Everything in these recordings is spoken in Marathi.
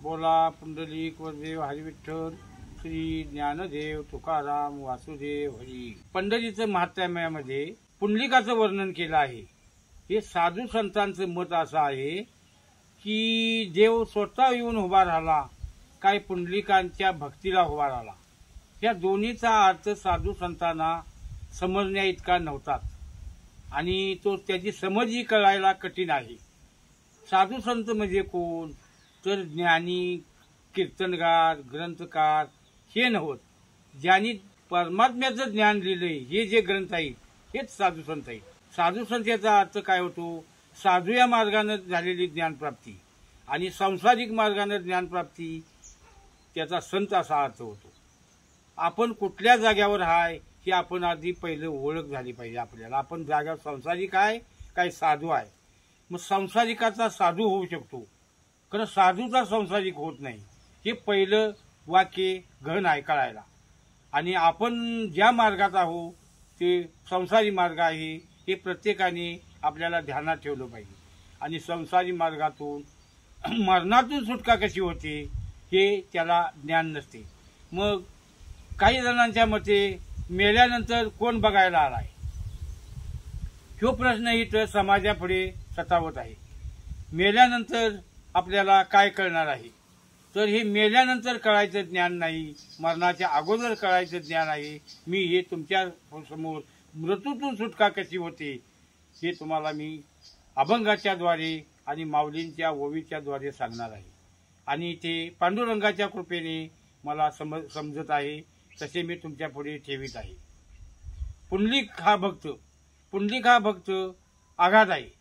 बोला पुंडलिक वरदेव हरिविठ्ठल श्री ज्ञानदेव तुकाराम वासुदेव हरी। पंढरीचं महात्म्यामध्ये पुंडलिकाचं वर्णन केलं आहे। हे साधू संतांचं मत असं आहे की देव स्वतः येऊन उभा राहिला, काय पुंडलिकांच्या भक्तीला उभा राहिला। या दोन्हीचा अर्थ साधू संतांना समजण्या इतका नव्हताच आणि तो त्याची समजही कळायला कठीण आहे। साधू संत म्हणजे कोण तर ज्ञानी, कीर्तनगार, ग्रंथकार हे नव्हत। ज्यांनी परमात्म्याचं ज्ञान लिहिलंय हे जे ग्रंथ आहेत हेच साधू संत आहेत। साधू संत याचा अर्थ काय होतो? साधू या मार्गाने झालेली ज्ञानप्राप्ती आणि सांसारिक मार्गाने ज्ञानप्राप्ती, त्याचा संत असा अर्थ होतो। आपण कुठल्या जाग्यावर आहे हे आपण आधी पहिलं ओळख झाली पाहिजे आपल्याला। आपण जाग्यावर सांसारिक आहे काय साधू आहे। मग सांसारिकाचा साधू होऊ शकतो, खरं साधूचा सांसारिक होत नाही, हे पहिलं वाक्य गहन आहे कळायला। आणि आपण ज्या मार्गात आहोत ते संसारी मार्ग आहे हे प्रत्येकाने आपल्याला ध्यानात ठेवलं पाहिजे। आणि संसारी मार्गातून मरणातून सुटका कशी होते हे त्याला ज्ञान नसते। मग काही जणांच्या मते मेल्यानंतर कोण बघायला आलाय, ह्यो प्रश्न इथं समाजापुढे सतावत आहे। मेल्यानंतर आपल्याला काय कळणार आहे? तर हे मेल्यानंतर कळायचं ज्ञान नाही, मरणाच्या अगोदर कळायचं ज्ञान आहे। मी हे तुमच्या समोर मृत्यूतून सुटका कशी होते हे तुम्हाला मी अभंगाच्या द्वारे आणि माऊलींच्या ओवीच्या द्वारे सांगणार आहे। आणि ते पांडुरंगाच्या कृपेने मला समजत आहे, तसे मी तुमच्या पुढे ठेवित आहे। पुंडलिक हा भक्त आघात आहे।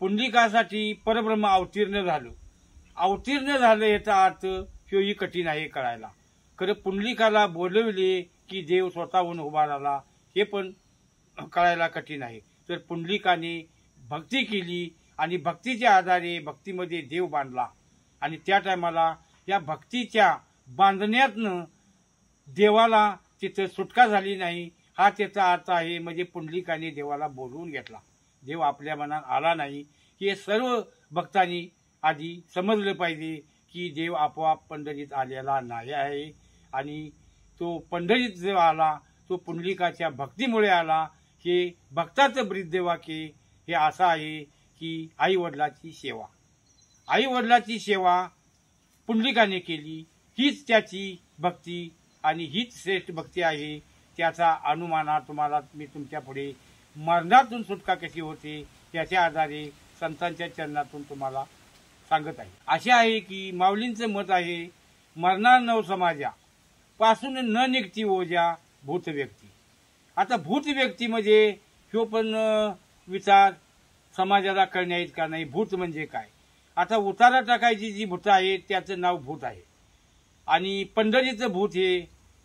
पुंडलिकासाठी परब्रह्म अवतीर्ण झालं याचा अर्थ ह्योही कठीण आहे कळायला। खरं पुंडलिकाला बोलवले की देव स्वतःहून उभा राहिला हे पण कळायला कठीण आहे। तर पुंडलिकाने भक्ती केली आणि भक्तीच्या आधारे भक्तीमध्ये देव बांधला आणि त्या टायमाला या भक्तीच्या बांधण्यातनं देवाला तिथं सुटका झाली नाही, हा त्याचा अर्थ आहे। म्हणजे पुंडलिकाने देवाला बोलवून घेतला, देव आपल्या मनात आला नाही। हे सर्व भक्तांनी आधी समजलं पाहिजे की देव आपोआप पंढरीत आलेला नाही आहे आणि तो पंढरीत जो आला तो पुंडलिकाच्या भक्तीमुळे आला। हे भक्ताचं ब्रीदवाक्य हे असं आहे की आई वडिलाची सेवा पुंडलिकाने केली, हीच त्याची भक्ती आणि हीच श्रेष्ठ भक्ती आहे। त्याचा अनुमाना तुम्हाला मी तुमच्या पुढे मरणातून सुटका कशी होते त्याच्या आधारे संतांच्या चरणातून तुम्हाला सांगत आहे। असे आहे की माऊलींचं मत आहे, मरणार नव समाजा पासून न निघती ओजा भूत व्यक्ती। आता भूत व्यक्ती म्हणजे ह्यो पण विचार समाजाला कळण्यात का नाही, भूत म्हणजे काय? आता उतारा टाकायची जी भूत आहे त्याचं नाव भूत आहे आणि पंढरीचं भूत हे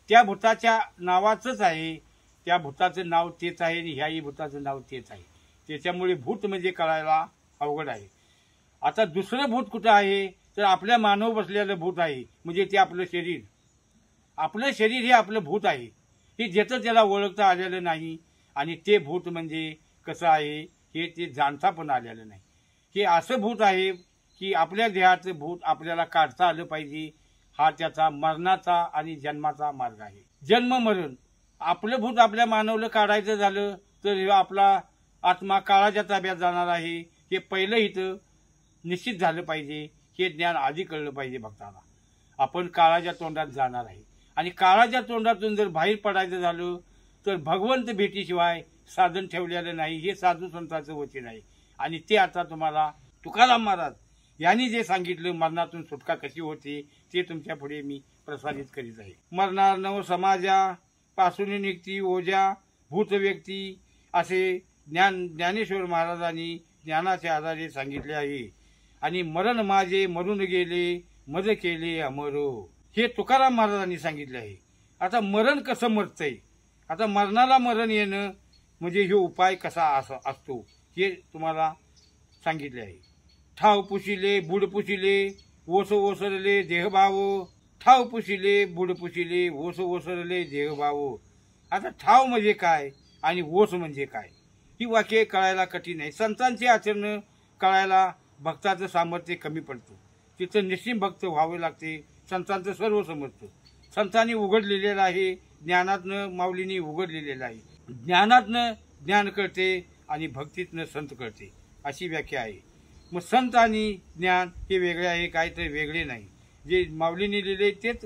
त्या भूताच्या नावाचंच आहे, त्या भूताचं नाव तेच आहे आणि ह्याही भूताचं नाव तेच आहे। त्याच्यामुळे भूत म्हणजे कळायला अवघड आहे। आता दुसरं भूत कुठं आहे तर आपल्या मानव बसलेलं भूत आहे, म्हणजे ते आपलं शरीर हे आपलं भूत आहे, हे ज्याचं त्याला ओळखता आलेलं नाही। आणि ते भूत म्हणजे कसं आहे हे ते जाणता पण आलेलं नाही। हे असं भूत आहे की आपल्या देहाचं भूत आपल्याला काढता आलं पाहिजे, हा त्याचा मरणाचा आणि जन्माचा मार्ग आहे। जन्म मरण आपलं भूत आपल्या मानवलं काढायचं झालं तर आपला आत्मा काळाच्या ताब्यात जाणार आहे, हे पहिलं इथं निश्चित झालं पाहिजे। हे ज्ञान आधी कळलं पाहिजे भक्ताला। आपण काळाच्या तोंडात जाणार आहे आणि काळाच्या तोंडातून जर बाहेर पडायचं झालं तर भगवंत भेटीशिवाय साधन ठेवलेलं नाही, हे साधू संतांचं वचन आहे। आणि ते आता तुम्हाला तुकाराम महाराज यांनी जे सांगितलं मरणातून सुटका कशी होते ते तुमच्या पुढे मी प्रसारित करीत आहे। मरणार नव समाजा पासून निघती ओजा भूत व्यक्ती असे ज्ञानेश्वर महाराजांनी ज्ञानाच्या आधारे सांगितले आहे। आणि मरण माझे मरून गेले मज केले अमरो, हे तुकाराम महाराजांनी सांगितले आहे। आता मरण कसं मरतंय, आता मरणाला मरण येणं म्हणजे हे उपाय कसा असतो हे तुम्हाला सांगितले आहे। ठाव पुशिले बुड पुशिले ओस ओसरले देहभाव, ठाव पुशिले बुड पुशिले ओस ओसरले देहभाव। आता ठाव म्हणजे काय आणि ओस म्हणजे काय ही वाक्य कळायला कठीण आहे। संतांचे आचरण कळायला भक्ताचं सामर्थ्य कमी पडतं तिथं निश्चित भक्त व्हावे लागते. संतांचं सर्व समजतं. संतांनी उघडलेलं आहे, ज्ञानातनं माऊलींनी उघडलेलं आहे. ज्ञानातनं ज्ञान कळते आणि भक्तीतनं संत कळते, अशी व्याख्या आहे. मग संत आणि ज्ञान हे वेगळे आहे, काय तर वेगळे नाही. जे माऊलींनी लिहिले तेच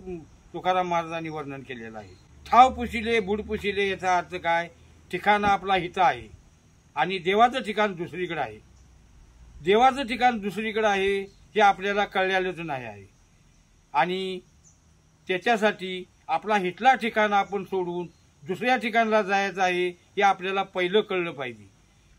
तुकाराम महाराजांनी वर्णन केलेलं आहे. ठाव पुशिले बुड पुशिले याचा अर्थ काय? ठिकाण आपला हित आहे आणि देवाचं ठिकाण दुसरीकडे आहे. देवाचं ठिकाण दुसरीकडे आहे हे आपल्याला कळलेलंच नाही आहे. आणि त्याच्यासाठी आपला हितला ठिकाण आपण सोडून दुसऱ्या ठिकाणाला जायचं आहे हे आपल्याला पहिलं कळलं पाहिजे.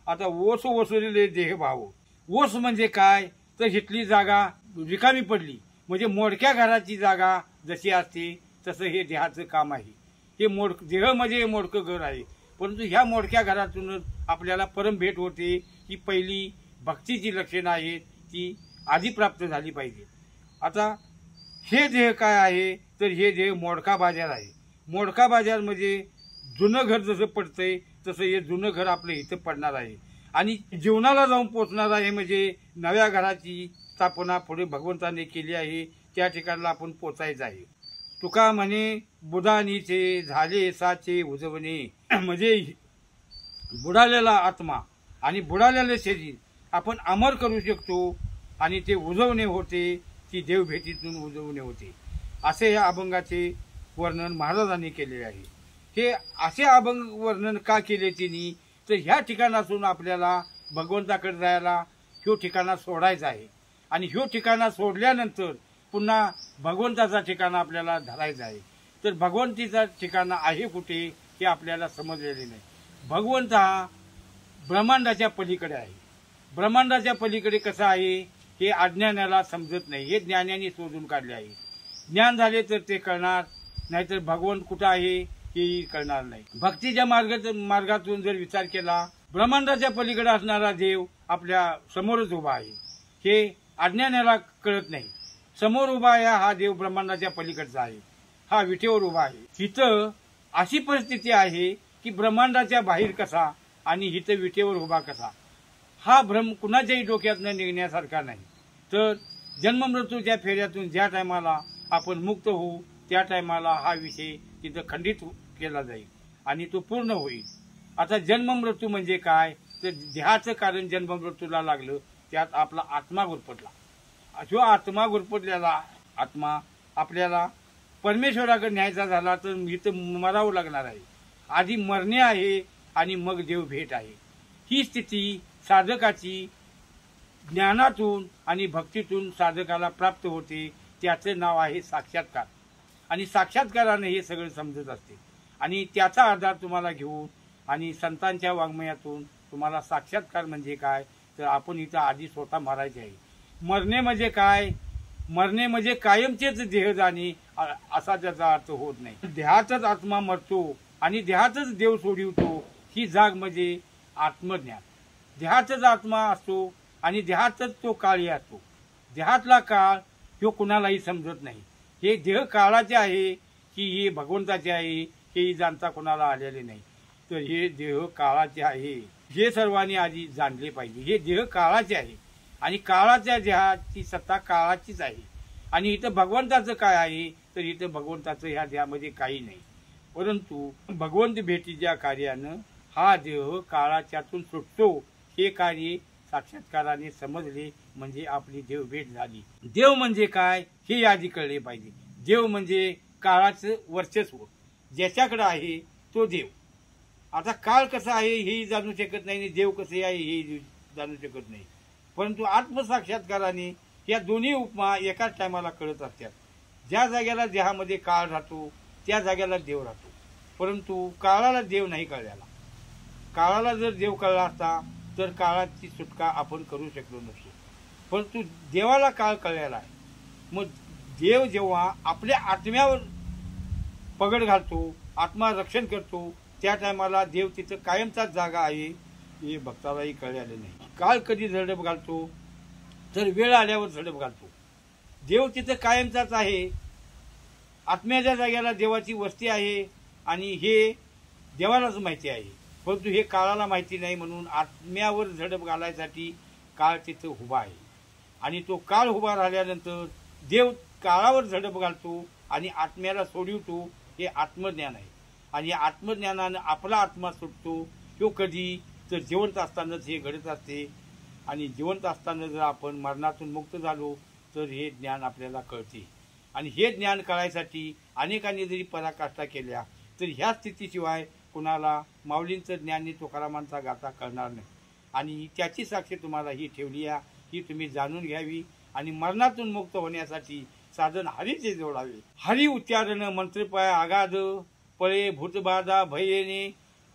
आता ओस ओसरले देहभाव. ओस म्हणजे काय तर हितली जागा रिकामी पडली म्हणजे मोडक्या घराची जागा जशी असते तसं हे देहाचं काम आहे. हे देह म्हणजे मोडकं घर आहे, परंतु ह्या मोडक्या घरातूनच आपल्याला परम भेट होते. ही पहिली भक्तीची लक्षणं आहेत, ती आधी प्राप्त झाली पाहिजे. आता हे देह काय आहे तर हे देह मोडका बाजार आहे. मोडका बाजार म्हणजे जुनं घर जसं पडतंय तसं हे जुनं घर आपलं इथं पडणार आहे आणि जीवनाला जाऊन पोचणार आहे. म्हणजे नव्या घराची स्थापना पुढे भगवंताने केली आहे, त्या ठिकाणाला आपण पोचायचं आहे. तुका म्हणे बुधानीचे झाले साचे उजवणे. म्हणजे बुडालेला आत्मा आणि बुडालेले शरीर आपण अमर करू शकतो आणि ते उजवणे होते, ती देवभेटीतून उजवणे होते. असे या अभंगाचे वर्णन महाराजांनी केलेले आहे. हे असे अभंग वर्णन का केले त्यांनी तर ह्या ठिकाणातून आपल्याला भगवंताकडे जायला ह्यो ठिकाणा सोडायचा आहे आणि ह्यो ठिकाणा सोडल्यानंतर पुन्हा भगवंताचा ठिकाणा आपल्याला धरायचा आहे. तर भगवंतीचा ठिकाणा आहे कुठे हे आपल्याला समजलेले नाही. भगवंत हा ब्रह्मांडाच्या पलीकडे आहे. ब्रह्मांडाच्या पलीकडे कसं आहे हे अज्ञानाला समजत नाही. हे ज्ञानाने शोधून काढले आहे. ज्ञान झाले तर ते कळणार, नाहीतर भगवंत कुठं आहे हेही कळणार नाही. भक्तीच्या मार्गातून जर विचार केला, ब्रह्मांडाच्या पलीकडे असणारा देव आपल्या समोरच उभा आहे हे अज्ञानाला कळत नाही. समोर उभा आहे हा देव ब्रह्मांडाच्या पलीकडचा आहे, हा विटेवर उभा आहे. इथं अशी परिस्थिती आहे की ब्रह्मांडाच्या बाहेर कसा आणि इथं विटेवर उभा कसा, हा भ्रम कुणाच्याही डोक्यातनं निघण्यासारखा नाही. तर जन्ममृत्यूच्या फेऱ्यातून ज्या टायमाला आपण मुक्त होऊ त्या टायमाला हा विषय तिथं खंडित केला जाईल आणि तो पूर्ण होईल. आता जन्ममृत्यू म्हणजे काय तर देहाचं कारण जन्ममृत्यूला लागलं, त्यात आपला आत्मा गुरपटला. जो आत्मा गुरपटलेला आत्मा आपल्याला परमेश्वराकडे न्यायचा झाला तर इथं मरावं लागणार आहे. आधी मरणे आहे आणि मग देव भेट आहे. ही स्थिती साधकाची ज्ञानातून आणि भक्तीतून साधकाला प्राप्त होते. त्याचं नाव आहे साक्षात्कार आणि साक्षात्काराने हे सगळं समजत असते. आणि त्याचा आधार तुम्हाला घेऊन आणि संतांच्या वाङ्मयातून तुम्हाला साक्षात्कार म्हणजे काय तर आपण इथं आधी स्वतः मरायचे आहे. मरणे म्हणजे काय? मरणे म्हणजे कायमचेच देह जाणे असा त्याचा अर्थ होत नाही. देहातच आत्मा मरतो आणि देहातच देव सोडवितो ही जाग म्हणजे आत्मज्ञान. देहातच आत्मा असतो आणि देहातच तो काळही असतो. देहातला काळ ह्यो कुणालाही समजत नाही. हे देह काळाचे आहे की हे भगवंताचे आहे हेही जाणता कोणाला आलेले नाही. तर हे देह काळाचे आहे हे सर्वांनी आधी जाणले पाहिजे. हे देह काळाचे आहे आणि काळाच्या देहाची सत्ता काळाचीच आहे. आणि इथं भगवंताचं काय आहे तर इथं भगवंताचं ह्या देहामध्ये काही नाही. परंतु भगवंत भेटीच्या कार्यानं हा देह काळाच्यातून सुटतो हे कार्य साक्षात्काराने समजले म्हणजे आपली देव भेट झाली. देव म्हणजे काय हे आधी कळले पाहिजे. देव म्हणजे काळाचं वर्चस्व ज्याच्याकडे आहे तो देव. आता काळ कसा आहे हेही जाणू शकत नाही, देव कसे आहे हेही जाणू शकत नाही. परंतु आत्मसाक्षात्काराने या दोन्ही उपमा एकाच टायमाला कळत असतात. ज्या जाग्याला देहामध्ये काळ राहतो त्या जाग्याला देव राहतो. परंतु काळाला देव नाही कळलेला. काळाला जर देव कळला असता तर काळाची सुटका आपण करू शकलो नसतो. परंतु देवाला काळ कळलेला आहे. मग देव जेव्हा आपल्या आत्म्यावर पगड घालतो, आत्मा रक्षण करतो त्या टायमाला देव तिथं कायमचाच जागा आहे हे भक्तालाही कळलेले नाही. काळ कधी झडप घालतो तर वेळ आल्यावर झडप घालतो. देव तिथं कायमचाच आहे. आत्म्याच्या जाग्याला देवाची वस्ती आहे आणि हे देवालाच माहिती आहे. परंतु हे काळाला माहिती नाही म्हणून आत्म्यावर झडप घालायसाठी काळ तिथं उभा आहे. आणि तो काळ उभा राहिल्यानंतर देव काळावर झडप घालतो आणि आत्म्याला सोडवतो. हे आत्मज्ञान आहे. आणि आत्मज्ञानानं आपला आत्मा सुटतो. तो कधी तर जिवंत असतानाच हे घडत असते. आणि जिवंत असताना जर आपण मरणातून मुक्त झालो तर हे ज्ञान आपल्याला कळते. आणि हे ज्ञान कळायसाठी अनेकांनी जरी पराकाष्ठा केल्या तर ह्या स्थितीशिवाय कुणाला माऊलींचं ज्ञानी तुकारामांचा गाथा कळणार नाही. आणि त्याची साक्ष तुम्हाला ही ठेवली आहे, ही तुम्ही जाणून घ्यावी. आणि मरणातून मुक्त होण्यासाठी साधन हरीचे जोडावे. हरी उच्चारण मंत्रपाय आगाध पळे भूतबाधा भयेने,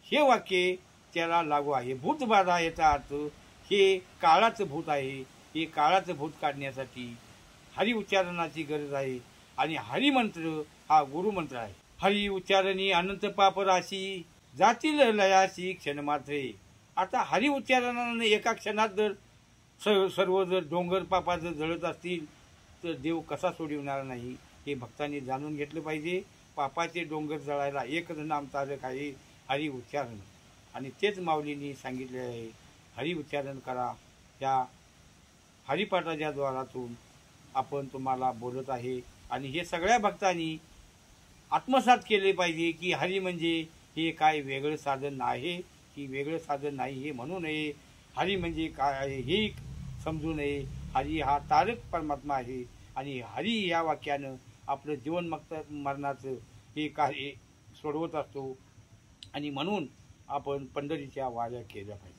हे वाक्य त्याला लागू आहे. भूतबाधा याचा अर्थ हे काळाचं भूत आहे. हे काळाचं भूत काढण्यासाठी हरी उच्चारणाची गरज आहे. आणि हरिमंत्र हा गुरुमंत्र आहे. हरी उच्चारणी अनंत पाप राशी जातील लयाशी क्षण मात्रे. आता हरी उच्चारणाने एका क्षणात जर सर्व जर डोंगर पापा जर जळत असतील तर देव कसा सोडविणार नाही, हे भक्तांनी जाणून घेतलं पाहिजे. पापाचे डोंगर जळायला एकच नाम तारक आहे, हरी उच्चारण. आणि तेच माऊलींनी सांगितले आहे, हरी उच्चारण करा. या हरिपाठाच्या द्वारातून आपण तुम्हाला बोलत आहे. आणि हे सगळ्या भक्तांनी आत्मसात केले पाहिजे की हरी म्हणजे हे काय वेगळं साधन आहे, की वेगळं साधन नाही हे म्हणू नये. हरी म्हणजे काय आहे हे समजू नये. हरी हा तारक परमात्मा आहे. आणि हरी या वाक्यानं आपलं जीवन मरणाचं हे कार्य सोडवत असतो. आणि म्हणून आपण पंढरीच्या वाऱ्या केल्या पाहिजे.